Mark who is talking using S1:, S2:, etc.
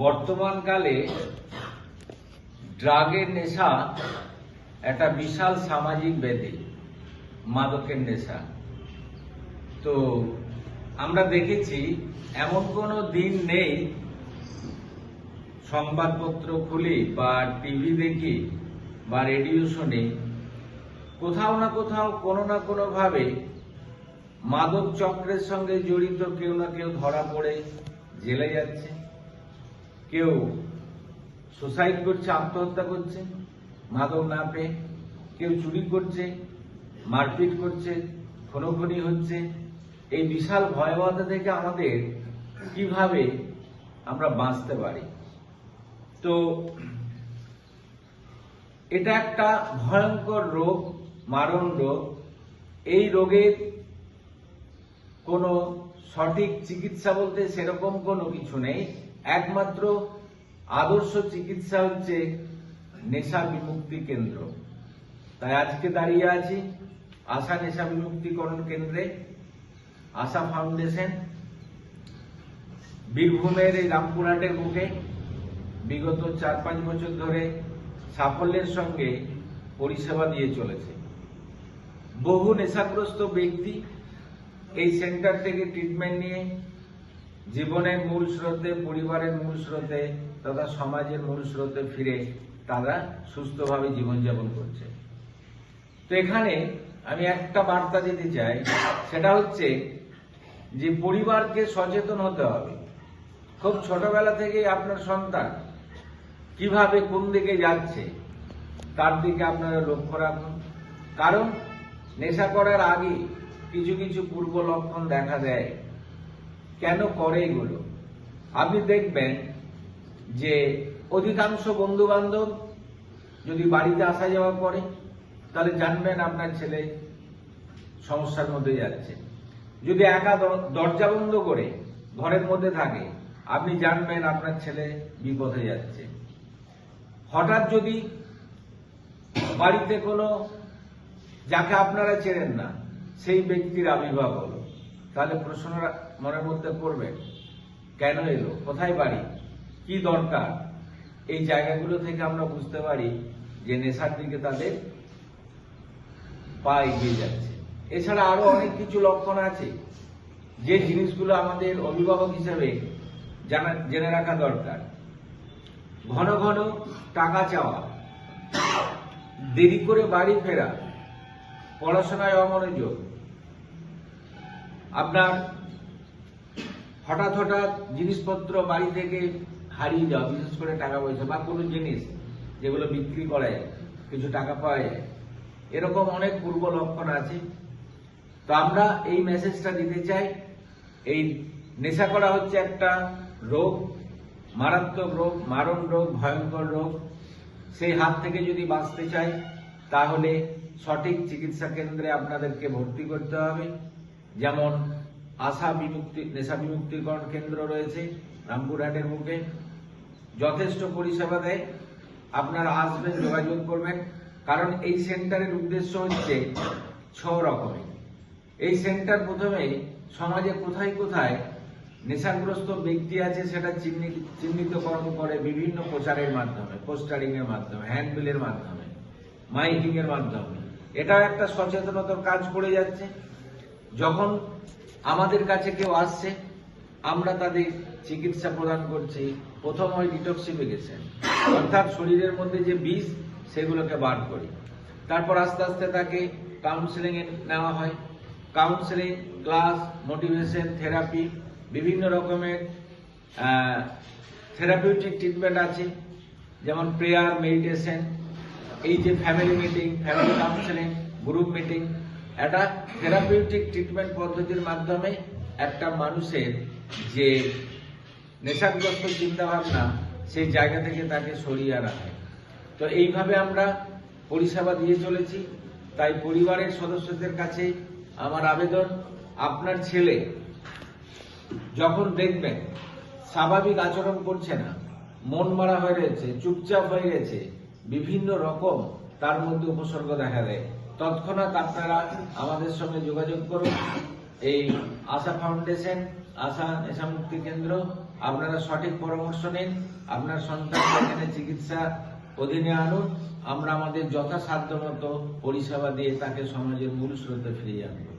S1: বর্তমানকালে ড্রাগের নেশা একটা বিশাল সামাজিক ব্যাধি, মাদকের নেশা। তো আমরা দেখেছি এমন কোনো দিন নেই সংবাদপত্র খুলি বা টিভি দেখি বা রেডিও শুনি, কোথাও না কোথাও কোনো না কোনো ভাবে মাদক চক্রের সঙ্গে জড়িত কেউ না কেউ ধরা পড়ে জেলে যাচ্ছে, কেউ সুসাইড করছে, আত্মহত্যা করছে মাদক না পেয়ে, কেউ চুরি করছে, মারপিট করছে, খুনোখুনি হচ্ছে। এই বিশাল ভয়াবহতা থেকে আমাদের কিভাবে আমরা বাঁচতে পারি? তো এটা একটা ভয়ঙ্কর রোগ, মারণ রোগ। এই রোগের কোনো সঠিক চিকিৎসা বলতে সেরকম কোনো কিছু নেই। একমাত্র আদর্শ চিকিৎসা হচ্ছে নেশা বিমুক্তি কেন্দ্র। তাই আজকে দাঁড়িয়ে আছি আশা নেশা বিমুক্তিকরণ কেন্দ্রে, আশা ফাউন্ডেশন বীরভূমের এই রামপুরহাটের বুকে বিগত 4-5 বছর ধরে সাফল্যের সঙ্গে পরিষেবা দিয়ে চলেছে। বহু নেশাগ্রস্ত ব্যক্তি এই সেন্টার থেকে ট্রিটমেন্ট নিয়ে জীবনের মূল স্রোতে, পরিবারের মূল স্রোতে তথা সমাজের মূল স্রোতে ফিরে তারা সুস্থভাবে জীবনযাপন করছে। তো এখানে আমি একটা বার্তা দিতে চাই, সেটা হচ্ছে যে পরিবারকে সচেতন হতে হবে। খুব ছোটবেলা থেকে আপনার সন্তান কিভাবে কোন দিকে যাচ্ছে তার দিকে আপনারা লক্ষ্য রাখুন। কারণ নেশা করার আগে কিছু কিছু পূর্ব লক্ষণ দেখা দেয়। কেন করে এগুলো? আপনি দেখবেন যে অধিকাংশ বন্ধু বান্ধব যদি বাড়িতে আসা যাওয়া করে তাহলে জানবেন আপনার ছেলে সমস্যার মধ্যে যাচ্ছে। যদি একা দরজা বন্ধ করে ঘরের মধ্যে থাকে আপনি জানবেন আপনার ছেলে বিপদে যাচ্ছে। হঠাৎ যদি বাড়িতে কোনো যাকে আপনারা চেনেন না সেই ব্যক্তির আবির্ভাব হলো, তাহলে প্রশ্ন মনের মধ্যে পড়বে, কেন এলো, কোথায় বাড়ি, কি দরকার? এই জায়গাগুলো থেকে আমরা বুঝতে পারি যে নেশার দিকে তাদের পা এগিয়ে যাচ্ছে। এছাড়া আরো অনেক কিছু লক্ষণ আছে যে জিনিসগুলো আমাদের অভিভাবক হিসেবে জেনে রাখা দরকার। ঘন ঘন টাকা চাওয়া, দেরি করে বাড়ি ফেরা, পড়াশোনায় অমনোযোগ, আপনার হঠাৎ হঠাৎ জিনিসপত্র বাড়ি থেকে হারিয়ে যাওয়া, বিশেষ করে টাকা পয়সা বা কোনো জিনিস যেগুলো বিক্রি করে কিছু টাকা পাওয়া যায়, এরকম অনেক পূর্ব লক্ষণ আছে। তো আমরা এই মেসেজটা দিতে চাই, এই নেশা করা হচ্ছে একটা রোগ, মারাত্মক রোগ, মারণ রোগ, ভয়ঙ্কর রোগ। সেই হাত থেকে যদি বাঁচতে চাই তাহলে সঠিক চিকিৎসা কেন্দ্রে আপনাদেরকে ভর্তি করতে হবে। যেমন আশা নেশা বিমুক্তিকরণ কেন্দ্র রয়েছে রামপুরহাটের বুকে, যথেষ্ট পরিষেবা দেয়। আপনারা আসবেন, যোগাযোগ করবেন। কারণ এই সেন্টারের উদ্দেশ্য হচ্ছে 6 রকমের। এই সেন্টার প্রথমে সমাজে কোথায় কোথায় নেশাগ্রস্ত ব্যক্তি আছে সেটা চিহ্নিতকরণ করে বিভিন্ন প্রচারের মাধ্যমে, পোস্টারিং এর মাধ্যমে, হ্যান্ডবিলের মাধ্যমে, মাইকিং এর মাধ্যমে। এটাও একটা সচেতনতার কাজ করে যাচ্ছে। যখন আমাদের কাছে কেউ আসছে আমরা তাদের চিকিৎসা প্রদান করছি। প্রথম হয় ডিটক্সিফিকেশন, অর্থাৎ শরীরের মধ্যে যে বিষ সেগুলোকে বার করি। তারপর আস্তে আস্তে তাকে কাউন্সেলিং এ নেওয়া হয়। কাউন্সেলিং, ক্লাস, মোটিভেশন, থেরাপি, বিভিন্ন রকমের থেরাপিউটিক ট্রিটমেন্ট আছে, যেমন প্রেয়ার, মেডিটেশন, এই যে family meeting, family counselling, group meeting, একটা থেরাপিউটিক ট্রিটমেন্ট পদ্ধতির মাধ্যমে একটা মানুষের যে নেশাগ্রস্ত চিন্তাভাবনা সেই জায়গা থেকে তাকে সরিয়ে আনা হয়। তো এইভাবে আমরা পরিষেবা দিয়ে চলেছি। তাই পরিবারের সদস্যদের কাছে আমার আবেদন, আপনার ছেলে যখন দেখবেন স্বাভাবিক আচরণ করছে না, মন মারা হয়ে রয়েছে, চুপচাপ হয়ে গেছে, বিভিন্ন রকম তার মধ্যে উপসর্গ দেখা দেয়, তৎক্ষণাৎ আপনারা আমাদের সঙ্গে যোগাযোগ করুন। এই আশা ফাউন্ডেশন আশা নেশামুক্তি কেন্দ্র। আপনারা সঠিক পরামর্শ নিন, আপনার সন্তানকে এখানে চিকিৎসা অধীনে আনুন। আমরা আমাদের যথাসাধ্য মতো পরিষেবা দিয়ে তাকে সমাজের মূল স্রোতে ফিরিয়ে আনবো।